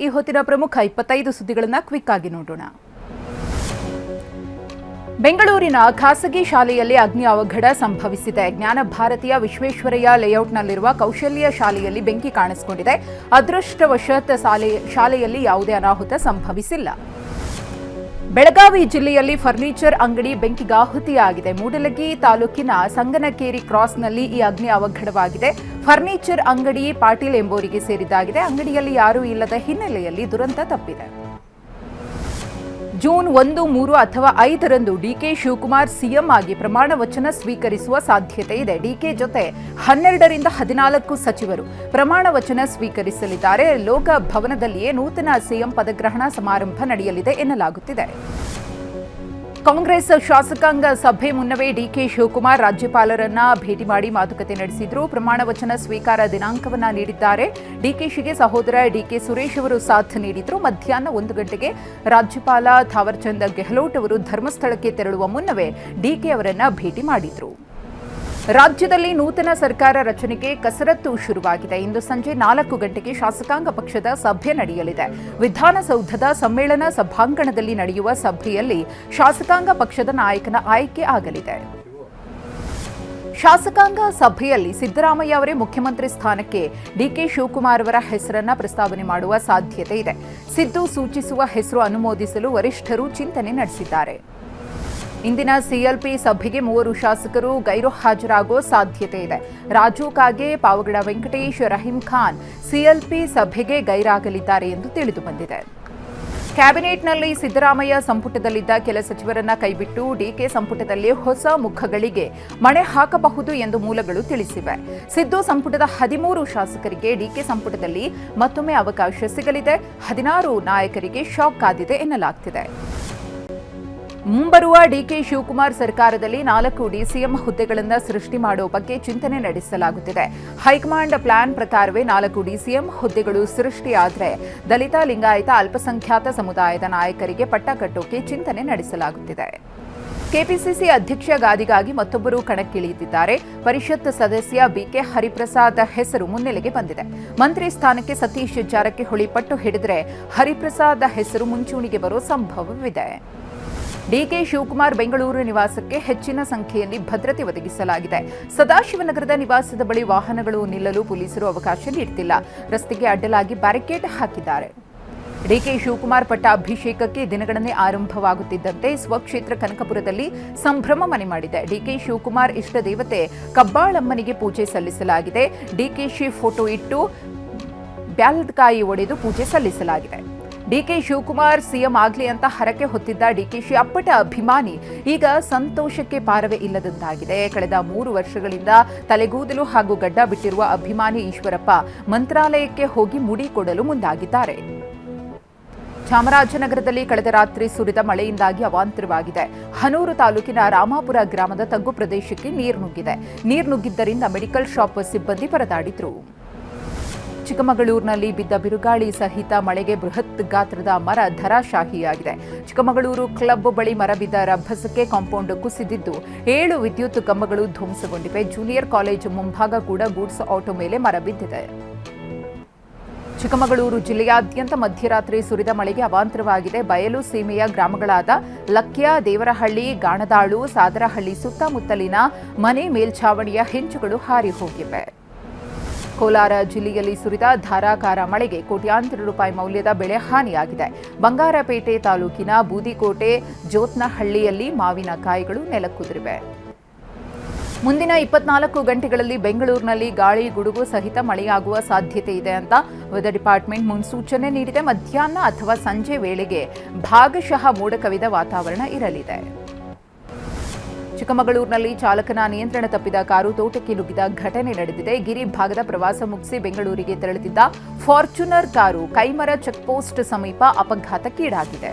ಈ ಹೊತ್ತಿನ ಪ್ರಮುಖ 25 ಸುದ್ದಿಗಳನ್ನು ಕ್ವಿಕ್ ಆಗಿ ನೋಡೋಣ. ಬೆಂಗಳೂರಿನ ಖಾಸಗಿ ಶಾಲೆಯಲ್ಲಿ ಅಗ್ನಿ ಅವಘಡ ಸಂಭವಿಸಿದೆ. ಜ್ಞಾನ ಭಾರತೀಯ ವಿಶ್ವೇಶ್ವರಯ್ಯ ಲೇಔಟ್ನಲ್ಲಿರುವ ಕೌಶಲ್ಯ ಶಾಲೆಯಲ್ಲಿ ಬೆಂಕಿ ಕಾಣಿಸಿಕೊಂಡಿದೆ. ಅದೃಷ್ಟವಶಾತ್ ಶಾಲೆಯಲ್ಲಿ ಯಾವುದೇ ಅನಾಹುತ ಸಂಭವಿಸಿಲ್ಲ. ಬೆಳಗಾವಿ ಜಿಲ್ಲೆಯಲ್ಲಿ ಫರ್ನಿಚರ್ ಅಂಗಡಿ ಬೆಂಕಿಗಾಹುತಿಯಾಗಿದೆ. ಮೂಡಲಗಿ ತಾಲೂಕಿನ ಸಂಗನಕೇರಿ ಕ್ರಾಸ್ನಲ್ಲಿ ಈ ಅಗ್ನಿ ಅವಘಡವಾಗಿದೆ. ಫರ್ನಿಚರ್ ಅಂಗಡಿ ಪಾಟೀಲ್ ಎಂಬುವರಿಗೆ ಸೇರಿದ್ದಾಗಿದೆ. ಅಂಗಡಿಯಲ್ಲಿ ಯಾರೂ ಇಲ್ಲದ ಹಿನ್ನೆಲೆಯಲ್ಲಿ ದುರಂತ ತಪ್ಪಿದೆ. ಜೂನ್ 1, 3 ಅಥವಾ 5ರಂದು ಡಿಕೆ ಶಿವಕುಮಾರ್ ಸಿಎಂ ಆಗಿ ಪ್ರಮಾಣ ವಚನ ಸ್ವೀಕರಿಸುವ ಸಾಧ್ಯತೆ ಇದೆ. ಡಿಕೆ ಜೊತೆ 12ರಿಂದ 14 ಸಚಿವರು ಪ್ರಮಾಣ ವಚನ ಸ್ವೀಕರಿಸಲಿದ್ದಾರೆ. ಲೋಕ ಭವನದಲ್ಲಿಯೇ ನೂತನ ಸಿಎಂ ಪದಗ್ರಹಣ ಸಮಾರಂಭ ನಡೆಯಲಿದೆ ಎನ್ನಲಾಗುತ್ತಿದೆ. ಕಾಂಗ್ರೆಸ್ ಶಾಸಕಾಂಗ ಸಭೆ ಮುನ್ನವೇ ಡಿಕೆ ಶಿವಕುಮಾರ್ ರಾಜ್ಯಪಾಲರನ್ನ ಭೇಟಿ ಮಾಡಿ ಮಾತುಕತೆ ನಡೆಸಿದ್ರು. ಪ್ರಮಾಣ ವಚನ ಸ್ವೀಕಾರ ದಿನಾಂಕವನ್ನ ನೀಡಿದ್ದಾರೆ. ಡಿಕೆಶಿಗೆ ಸಹೋದರ ಡಿಕೆ ಸುರೇಶ್ ಅವರು ಸಾಥ್ ನೀಡಿದ್ರು. ಮಧ್ಯಾಹ್ನ 1 ಗಂಟೆಗೆ ರಾಜ್ಯಪಾಲ ಥಾವರ್ಚಂದ್ ಗೆಹ್ಲೋಟ್ ಅವರು ಧರ್ಮಸ್ಥಳಕ್ಕೆ ತೆರಳುವ ಮುನ್ನವೇ ಡಿಕೆ ಅವರನ್ನ ಭೇಟಿ ಮಾಡಿದ್ರು. ರಾಜ್ಯದಲ್ಲಿ ನೂತನ ಸರ್ಕಾರ ರಚನೆಗೆ ಕಸರತ್ತು ಶುರುವಾಗಿದೆ. ಇಂದು ಸಂಜೆ 4 ಗಂಟೆಗೆ ಶಾಸಕಾಂಗ ಪಕ್ಷದ ಸಭೆ ನಡೆಯಲಿದೆ. ವಿಧಾನಸೌಧದ ಸಮ್ಮೇಳನ ಸಭಾಂಗಣದಲ್ಲಿ ನಡೆಯುವ ಸಭೆಯಲ್ಲಿ ಶಾಸಕಾಂಗ ಪಕ್ಷದ ನಾಯಕನ ಆಯ್ಕೆ ಆಗಲಿದೆ. ಶಾಸಕಾಂಗ ಸಭೆಯಲ್ಲಿ ಸಿದ್ದರಾಮಯ್ಯ ಅವರೇ ಮುಖ್ಯಮಂತ್ರಿ ಸ್ಥಾನಕ್ಕೆ ಡಿಕೆ ಶಿವಕುಮಾರ್ ಅವರ ಹೆಸರನ್ನ ಪ್ರಸ್ತಾವನೆ ಮಾಡುವ ಸಾಧ್ಯತೆ ಇದೆ. ಸಿದ್ದು ಸೂಚಿಸುವ ಹೆಸರು ಅನುಮೋದಿಸಲು ವರಿಷ್ಠರು ಚಿಂತನೆ ನಡೆಸಿದ್ದಾರೆ. ಇಂದಿನ ಸಿಎಲ್ಪಿ ಸಭೆಗೆ 3 ಶಾಸಕರು ಗೈರು ಹಾಜರಾಗುವ ಸಾಧ್ಯತೆ ಇದೆ. ರಾಜು ಕಾಗೆ, ಪಾವಗಡ ವೆಂಕಟೇಶ್, ರಹೀಂ ಖಾನ್ ಸಿಎಲ್ಪಿ ಸಭೆಗೆ ಗೈರಾಗಲಿದ್ದಾರೆ ಎಂದು ತಿಳಿದು ಬಂದಿದೆ. ಕ್ಯಾಬಿನೆಟ್ನಲ್ಲಿ ಸಿದ್ದರಾಮಯ್ಯ ಸಂಪುಟದಲ್ಲಿದ್ದ ಕೆಲ ಸಚಿವರನ್ನ ಕೈಬಿಟ್ಟು ಡಿಕೆ ಸಂಪುಟದಲ್ಲಿ ಹೊಸ ಮುಖಗಳಿಗೆ ಮಣೆ ಹಾಕಬಹುದು ಎಂದು ಮೂಲಗಳು ತಿಳಿಸಿವೆ. ಸಿದ್ದು ಸಂಪುಟದ 13 ಶಾಸಕರಿಗೆ ಡಿಕೆ ಸಂಪುಟದಲ್ಲಿ ಮತ್ತೊಮ್ಮೆ ಅವಕಾಶ ಸಿಗಲಿದೆ. 16 ನಾಯಕರಿಗೆ ಶಾಕ್ ಕಾದಿದೆ ಎನ್ನಲಾಗ್ತಿದೆ. ಮುಂಬರುವ ಡಿಕೆ ಶಿವಕುಮಾರ್ ಸರ್ಕಾರದಲ್ಲಿ 4 ಡಿಸಿಎಂ ಹುದ್ದೆಗಳನ್ನು ಸೃಷ್ಟಿ ಮಾಡುವ ಬಗ್ಗೆ ಚಿಂತನೆ ನಡೆಸಲಾಗುತ್ತಿದೆ. ಹೈಕಮಾಂಡ್ ಪ್ಲಾನ್ ಪ್ರಕಾರವೇ 4 ಡಿಸಿಎಂ ಹುದ್ದೆಗಳು ಸೃಷ್ಟಿಯಾದರೆ ದಲಿತ, ಲಿಂಗಾಯತ, ಅಲ್ಪಸಂಖ್ಯಾತ ಸಮುದಾಯದ ನಾಯಕರಿಗೆ ಪಟ್ಟ ಕಟ್ಟೋಕೆ ಚಿಂತನೆ ನಡೆಸಲಾಗುತ್ತಿದೆ. ಕೆಪಿಸಿಸಿ ಅಧ್ಯಕ್ಷ ಗಾದಿಗಾಗಿ ಮತ್ತೊಬ್ಬರು ಕಣಕ್ಕಿಳಿದಿದ್ದಾರೆ. ಪರಿಷತ್ ಸದಸ್ಯ ಬಿಕೆ ಹರಿಪ್ರಸಾದ್ ಹೆಸರು ಮುನ್ನೆಲೆಗೆ ಬಂದಿದೆ. ಮಂತ್ರಿ ಸ್ಥಾನಕ್ಕೆ ಸತೀಶ್ ಜಾರಕಿಹೊಳಿ ಪಟ್ಟು ಹಿಡಿದರೆ ಹರಿಪ್ರಸಾದ್ ಹೆಸರು ಮುಂಚೂಣಿಗೆ ಬರೋ ಸಂಭವವಿದೆ. ಡಿಕೆ ಶಿವಕುಮಾರ್ ಬೆಂಗಳೂರು ನಿವಾಸಕ್ಕೆ ಹೆಚ್ಚಿನ ಸಂಖ್ಯೆಯಲ್ಲಿ ಭದ್ರತೆ ಒದಗಿಸಲಾಗಿದೆ. ಸದಾಶಿವನಗರದ ನಿವಾಸದ ಬಳಿ ವಾಹನಗಳು ನಿಲ್ಲಲು ಪೊಲೀಸರು ಅವಕಾಶ ನೀಡುತ್ತಿಲ್ಲ. ರಸ್ತೆಗೆ ಅಡ್ಡಲಾಗಿ ಬ್ಯಾರಿಕೇಡ್ ಹಾಕಿದ್ದಾರೆ. ಡಿಕೆ ಶಿವಕುಮಾರ್ ಪಟ್ಟಾಭಿಷೇಕಕ್ಕೆ ದಿನಗಣನೆ ಆರಂಭವಾಗುತ್ತಿದ್ದಂತೆ ಸ್ವಕ್ಷೇತ್ರ ಕನಕಪುರದಲ್ಲಿ ಸಂಭ್ರಮ ಮನೆ ಮಾಡಿದೆ. ಡಿಕೆ ಶಿವಕುಮಾರ್ ಇಷ್ಟ ದೇವತೆ ಕಬ್ಬಾಳಮ್ಮನಿಗೆ ಪೂಜೆ ಸಲ್ಲಿಸಲಾಗಿದೆ. ಡಿಕೆಶಿ ಫೋಟೋ ಇಟ್ಟು ಬ್ಯಾಲ್ದಕಾಯಿ ಒಡೆದು ಪೂಜೆ ಸಲ್ಲಿಸಲಾಗಿದೆ. ಡಿಕೆ ಶಿವಕುಮಾರ್ ಸಿಎಂ ಆಗ್ಲಿ ಅಂತ ಹರಕೆ ಹೊತ್ತಿದ್ದ ಡಿಕೆಶಿ ಅಪ್ಪಟ ಅಭಿಮಾನಿ ಈಗ ಸಂತೋಷಕ್ಕೆ ಪಾರವೇ ಇಲ್ಲದಂತಾಗಿದೆ. ಕಳೆದ 3 ವರ್ಷಗಳಿಂದ ತಲೆಗೂದಲು ಹಾಗೂ ಗಡ್ಡ ಬಿಟ್ಟಿರುವ ಅಭಿಮಾನಿ ಈಶ್ವರಪ್ಪ ಮಂತ್ರಾಲಯಕ್ಕೆ ಹೋಗಿ ಮುಡಿ ಕೊಡಲು ಮುಂದಾಗಿದ್ದಾರೆ. ಚಾಮರಾಜನಗರದಲ್ಲಿ ಕಳೆದ ರಾತ್ರಿ ಸುರಿದ ಮಳೆಯಿಂದಾಗಿ ಅವಾಂತರವಾಗಿದೆ. ಹನೂರು ತಾಲೂಕಿನ ರಾಮಾಪುರ ಗ್ರಾಮದ ತಗ್ಗು ಪ್ರದೇಶಕ್ಕೆ ನೀರು ನುಗ್ಗಿದೆ. ನೀರು ನುಗ್ಗಿದ್ದರಿಂದ ಮೆಡಿಕಲ್ ಶಾಪ್ ಸಿಬ್ಬಂದಿ ಪರದಾಡಿದ್ರು. ಚಿಕ್ಕಮಗಳೂರಿನಲ್ಲಿ ಬಿದ್ದ ಬಿರುಗಾಳಿ ಸಹಿತ ಮಳೆಗೆ ಬೃಹತ್ ಗಾತ್ರದ ಮರ ಧರಾಶಾಹಿಯಾಗಿದೆ. ಚಿಕ್ಕಮಗಳೂರು ಕ್ಲಬ್ ಬಳಿ ಮರ ಬಿದ್ದ ರಭಸಕ್ಕೆ ಕಾಂಪೌಂಡ್ ಕುಸಿದಿದ್ದು 7 ವಿದ್ಯುತ್ ಕಂಬಗಳು ಧ್ವಂಸಗೊಂಡಿವೆ. ಜೂನಿಯರ್ ಕಾಲೇಜು ಮುಂಭಾಗ ಕೂಡ ಗೂಡ್ಸ್ ಆಟೋ ಮೇಲೆ ಮರ ಬಿದ್ದಿದೆ. ಚಿಕ್ಕಮಗಳೂರು ಜಿಲ್ಲೆಯಾದ್ಯಂತ ಮಧ್ಯರಾತ್ರಿ ಸುರಿದ ಮಳೆಗೆ ಅವಾಂತರವಾಗಿದೆ. ಬಯಲು ಸೀಮೆಯ ಗ್ರಾಮಗಳಾದ ಲಕ್ಯ, ದೇವರಹಳ್ಳಿ, ಗಾಣದಾಳು, ಸಾದರಹಳ್ಳಿ ಸುತ್ತಮುತ್ತಲಿನ ಮನೆ ಮೇಲ್ಛಾವಣಿಯ ಹೆಂಚುಗಳು ಹಾರಿ ಹೋಗಿವೆ. ಕೋಲಾರ ಜಿಲ್ಲೆಯಲ್ಲಿ ಸುರಿದ ಧಾರಾಕಾರ ಮಳೆಗೆ ಕೋಟ್ಯಾಂತರ ರೂಪಾಯಿ ಮೌಲ್ಯದ ಬೆಳೆ ಹಾನಿಯಾಗಿದೆ. ಬಂಗಾರಪೇಟೆ ತಾಲೂಕಿನ ಬೂದಿಕೋಟೆ ಜೋತ್ನಹಳ್ಳಿಯಲ್ಲಿ ಮಾವಿನಕಾಯಿಗಳು ನೆಲಕ್ಕುದುರಿವೆ. ಮುಂದಿನ 24 ಗಂಟೆಗಳಲ್ಲಿ ಬೆಂಗಳೂರಿನಲ್ಲಿ ಗಾಳಿ, ಗುಡುಗು ಸಹಿತ ಮಳೆಯಾಗುವ ಸಾಧ್ಯತೆ ಇದೆ ಅಂತ ವೆದರ್ ಡಿಪಾರ್ಟ್ಮೆಂಟ್ ಮುನ್ಸೂಚನೆ ನೀಡಿದೆ. ಮಧ್ಯಾಹ್ನ ಅಥವಾ ಸಂಜೆ ವೇಳೆಗೆ ಭಾಗಶಃ ಮೋಡ ಕವಿದ ವಾತಾವರಣ ಇರಲಿದೆ. ಚಿಕ್ಕಮಗಳೂರಿನಲ್ಲಿ ಚಾಲಕನ ನಿಯಂತ್ರಣ ತಪ್ಪಿದ ಕಾರು ತೋಟಕ್ಕೆ ನುಗ್ಗಿದ ಘಟನೆ ನಡೆದಿದೆ. ಗಿರಿ ಭಾಗದ ಪ್ರವಾಸ ಮುಗಿಸಿ ಬೆಂಗಳೂರಿಗೆ ತೆರಳುತ್ತಿದ್ದ ಫಾರ್ಚುನರ್ ಕಾರು ಕೈಮರ ಚೆಕ್ಪೋಸ್ಟ್ ಸಮೀಪ ಅಪಘಾತಕ್ಕೀಡಾಗಿದೆ.